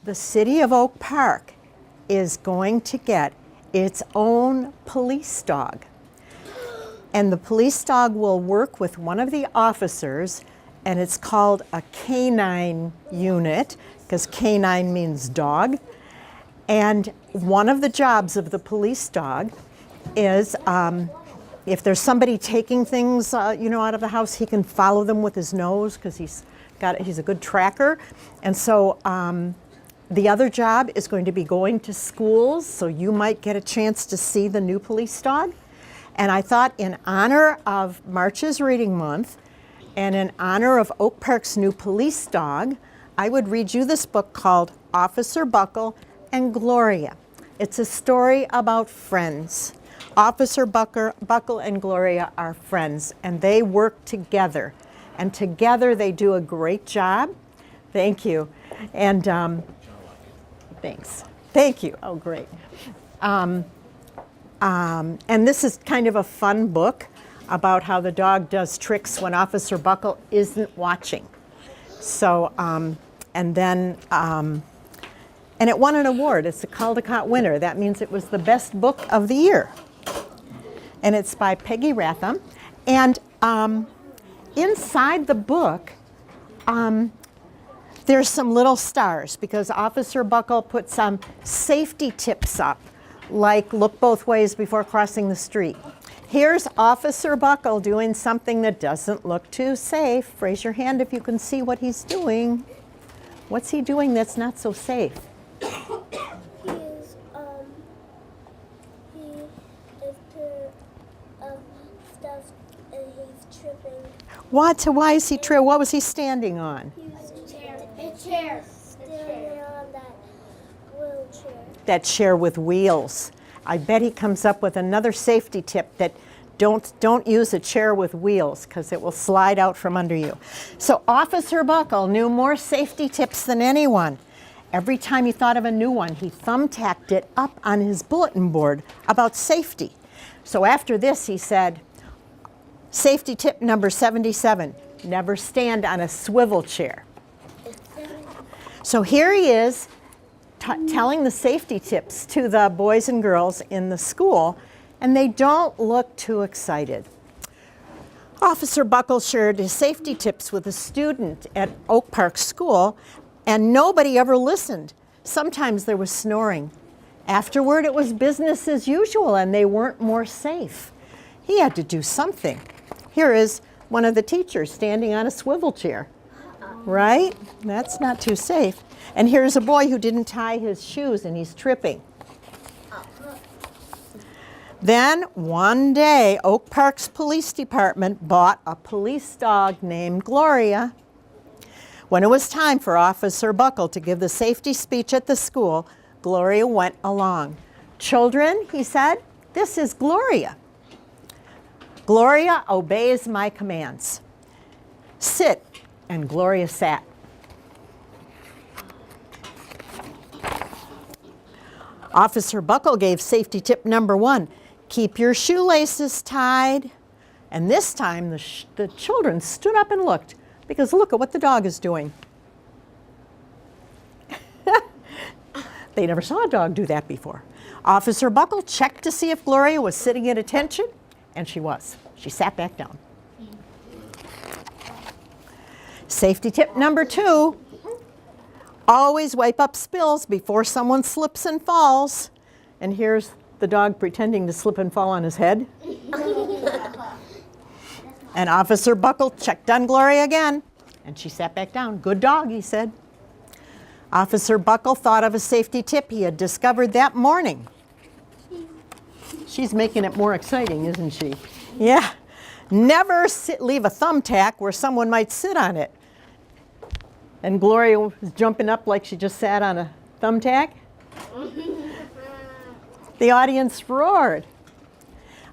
the city of Oak Park is going to get its own police dog. And the police dog will work with one of the officers, and it's called a canine unit, because canine means dog. And one of the jobs of the police dog is if there's somebody taking things out of the house, he can follow them with his nose, because he's a good tracker. And so the other job is going to be going to schools, so you might get a chance to see the new police dog. And I thought, in honor of March's Reading Month and in honor of Oak Park's new police dog, I would read you this book called Officer Buckle and Gloria. It's a story about friends. Officer Buckle and Gloria are friends, and they work together. And together they do a great job. Thank you. And thanks. Thank you. Oh, great. And this is kind of a fun book about how the dog does tricks when Officer Buckle isn't watching. So, and it won an award. It's a Caldecott winner. That means it was the best book of the year. And it's by Peggy Ratham. And inside the book, there's some little stars, because Officer Buckle put some safety tips up, like look both ways before crossing the street. Here's Officer Buckle doing something that doesn't look too safe. Raise your hand if you can see what he's doing. What's he doing that's not so safe? He is stuff, and he's tripping. What? Why is he tripping? What was he standing on? A chair. Standing on that wheelchair. That chair with wheels. I bet he comes up with another safety tip that don't use a chair with wheels, because it will slide out from under you. So Officer Buckle knew more safety tips than anyone. Every time he thought of a new one, he thumbtacked it up on his bulletin board about safety. So after this, he said, safety tip number 77, never stand on a swivel chair. So here he is telling the safety tips to the boys and girls in the school, and they don't look too excited. Officer Buckle shared his safety tips with a student at Oak Park School, and nobody ever listened. Sometimes there was snoring. Afterward, it was business as usual, and they weren't more safe. He had to do something. Here is one of the teachers standing on a swivel chair. Right? That's not too safe. And here's a boy who didn't tie his shoes, and he's tripping. Then one day, Oak Park's police department bought a police dog named Gloria. When it was time for Officer Buckle to give the safety speech at the school, Gloria went along. Children, he said, this is Gloria. Gloria obeys my commands. Sit, and Gloria sat. Officer Buckle gave safety tip number 1, keep your shoelaces tied. And this time the children stood up and looked, because look at what the dog is doing. They never saw a dog do that before. Officer Buckle checked to see if Gloria was sitting at attention, and she was. She sat back down. Safety tip number 2, always wipe up spills before someone slips and falls. And here's the dog pretending to slip and fall on his head. And Officer Buckle checked on Gloria again, and she sat back down. Good dog, he said. Officer Buckle thought of a safety tip he had discovered that morning. She's making it more exciting, isn't she? Yeah. Never leave a thumbtack where someone might sit on it. And Gloria was jumping up like she just sat on a thumbtack. The audience roared.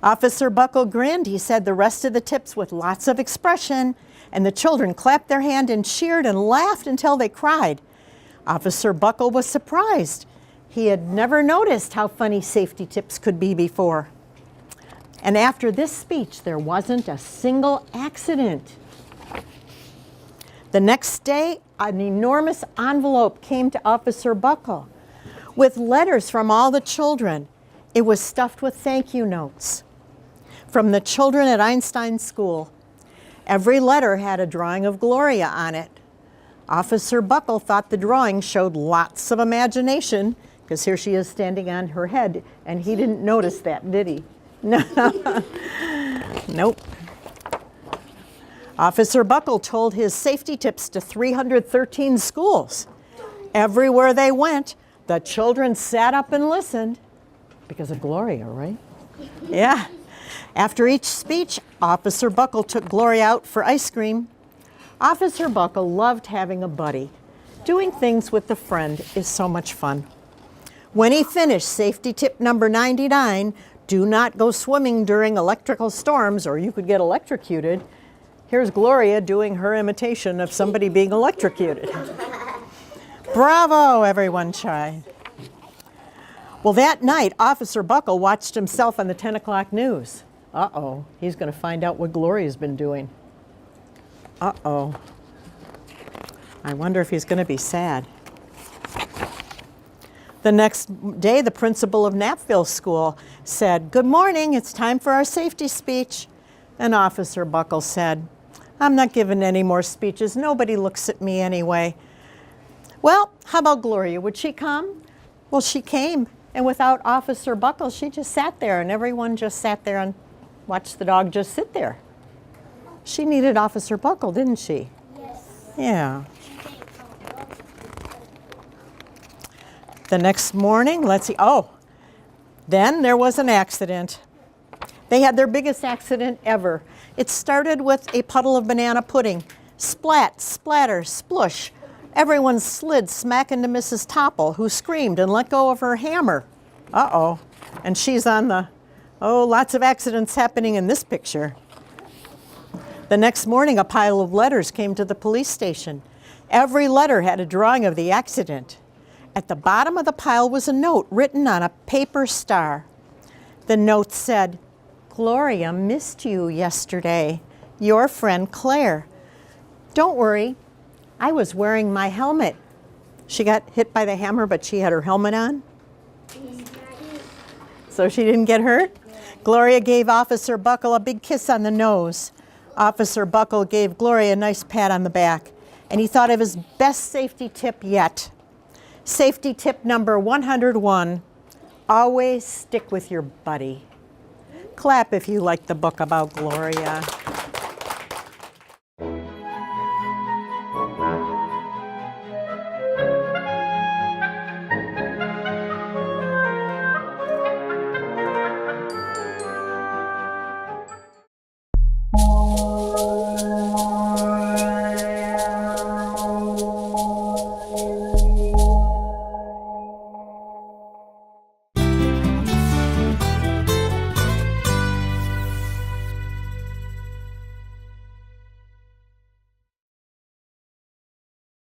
Officer Buckle grinned. He said the rest of the tips with lots of expression, and the children clapped their hand and cheered and laughed until they cried. Officer Buckle was surprised. He had never noticed how funny safety tips could be before. And after this speech, there wasn't a single accident. The next day, an enormous envelope came to Officer Buckle with letters from all the children. It was stuffed with thank you notes from the children at Einstein School. Every letter had a drawing of Gloria on it. Officer Buckle thought the drawing showed lots of imagination, because here she is standing on her head, and he didn't notice that, did he? No. Nope. Officer Buckle told his safety tips to 313 schools. Everywhere they went, the children sat up and listened, because of Gloria, right? Yeah. After each speech, Officer Buckle took Gloria out for ice cream. Officer Buckle loved having a buddy. Doing things with a friend is so much fun. When he finished safety tip number 99, do not go swimming during electrical storms or you could get electrocuted. Here's Gloria doing her imitation of somebody being electrocuted. Bravo, everyone tried. Well, that night, Officer Buckle watched himself on the 10 o'clock news. Uh-oh, he's going to find out what Gloria's been doing. Uh-oh. I wonder if he's going to be sad. The next day, the principal of Knappville School said, "Good morning, it's time for our safety speech." And Officer Buckle said, "I'm not giving any more speeches. Nobody looks at me anyway." Well, how about Gloria? Would she come? Well, she came. And without Officer Buckle, she just sat there, and everyone just sat there and watched the dog just sit there. She needed Officer Buckle, didn't she? Yes. Yeah. The next morning, let's see. Oh, then there was an accident. They had their biggest accident ever. It started with a puddle of banana pudding. Splat, splatter, splush. Everyone slid smack into Mrs. Topple, who screamed and let go of her hammer. Uh-oh. And she's on the, lots of accidents happening in this picture. The next morning, a pile of letters came to the police station. Every letter had a drawing of the accident. At the bottom of the pile was a note written on a paper star. The note said, "Gloria missed you yesterday. Your friend Claire. Don't worry, I was wearing my helmet." She got hit by the hammer, but she had her helmet on. So she didn't get hurt? Gloria gave Officer Buckle a big kiss on the nose. Officer Buckle gave Gloria a nice pat on the back, and he thought of his best safety tip yet. Safety tip number 101, always stick with your buddy. Clap if you like the book about Gloria.